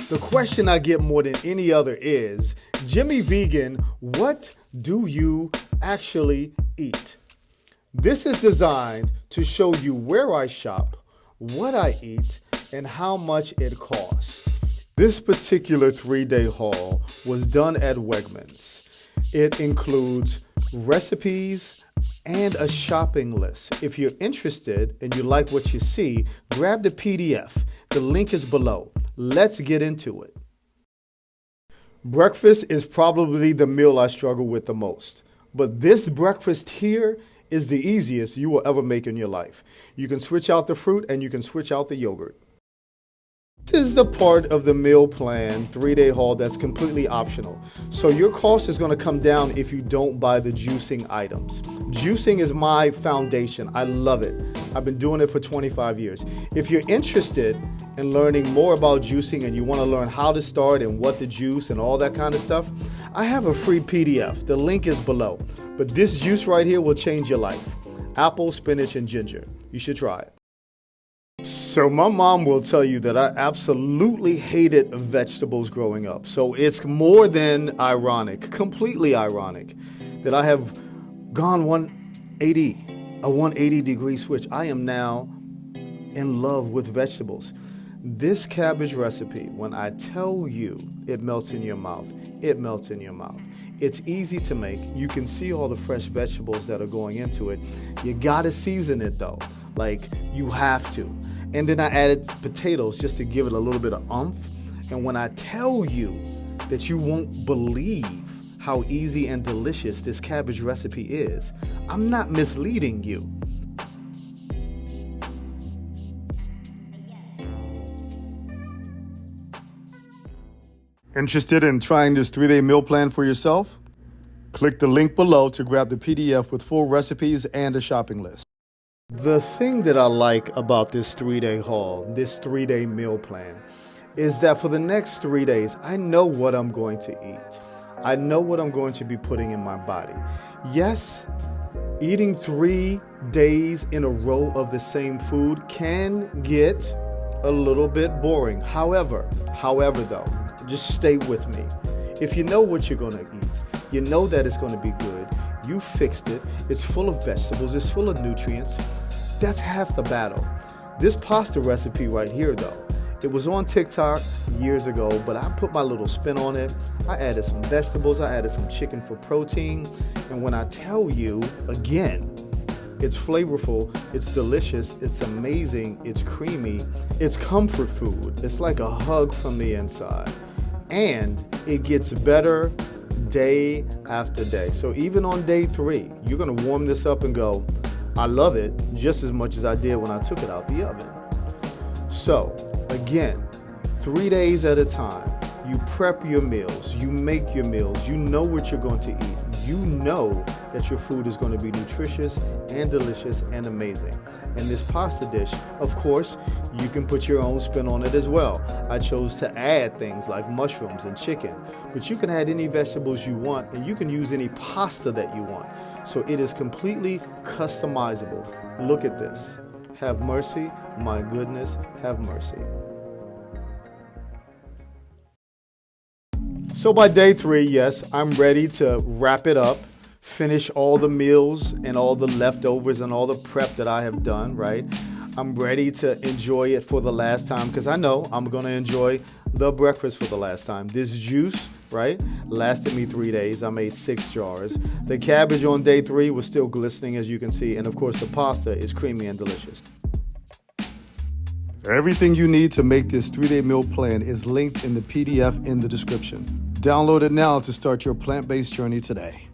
The question I get more than any other is, Jimmy Vegan, what do you actually eat? This is designed to show you where I shop, what I eat, and how much it costs. This particular 3-day haul was done at Wegmans. It includes recipes and a shopping list. If you're interested and you like what you see, grab the PDF. The link is below. Let's get into it. Breakfast is probably the meal I struggle with the most. But this breakfast here is the easiest you will ever make in your life. You can switch out the fruit and you can switch out the yogurt. This is the part of the meal plan 3-day haul that's completely optional. So your cost is going to come down if you don't buy the juicing items. Juicing is my foundation. I love it. I've been doing it for 25 years. If you're interested in learning more about juicing and you want to learn how to start and what to juice and all that kind of stuff, I have a free PDF. The link is below. But this juice right here will change your life. Apple, spinach, and ginger. You should try it. So my mom will tell you that I absolutely hated vegetables growing up. So it's more than ironic, completely ironic, that I have gone 180 degree switch. I am now in love with vegetables. This cabbage recipe, when I tell you it melts in your mouth, it melts in your mouth. It's easy to make. You can see all the fresh vegetables that are going into it. You gotta season it though, like you have to. And then I added potatoes just to give it a little bit of oomph. And when I tell you that you won't believe how easy and delicious this cabbage recipe is, I'm not misleading you. Interested in trying this 3-day meal plan for yourself? Click the link below to grab the PDF with full recipes and a shopping list. The thing that I like about this 3-day haul, this 3-day meal plan, is that for the next 3 days, I know what I'm going to eat. I know what I'm going to be putting in my body. Yes, eating 3 days in a row of the same food can get a little bit boring. However though, just stay with me. If you know what you're going to eat, you know that it's going to be good. You fixed it. It's full of vegetables. It's full of nutrients. That's half the battle. This pasta recipe right here, though, it was on TikTok years ago, but I put my little spin on it. I added some vegetables. I added some chicken for protein. And when I tell you, again, it's flavorful, it's delicious, it's amazing, it's creamy, it's comfort food. It's like a hug from the inside. And it gets better day after day. So even on day 3, you're gonna warm this up and go, I love it just as much as I did when I took it out the oven. So again, 3 days at a time, you prep your meals, you make your meals, you know what you're going to eat. You know that your food is going to be nutritious and delicious and amazing. And this pasta dish, of course, you can put your own spin on it as well. I chose to add things like mushrooms and chicken, but you can add any vegetables you want and you can use any pasta that you want. So it is completely customizable. Look at this. Have mercy, my goodness, have mercy. So by day 3, yes, I'm ready to wrap it up, finish all the meals and all the leftovers and all the prep that I have done, right? I'm ready to enjoy it for the last time because I know I'm going to enjoy the breakfast for the last time. This juice, right, lasted me 3 days. I made 6 jars. The cabbage on day 3 was still glistening, as you can see. And of course, the pasta is creamy and delicious. Everything you need to make this 3-day meal plan is linked in the PDF in the description. Download it now to start your plant-based journey today.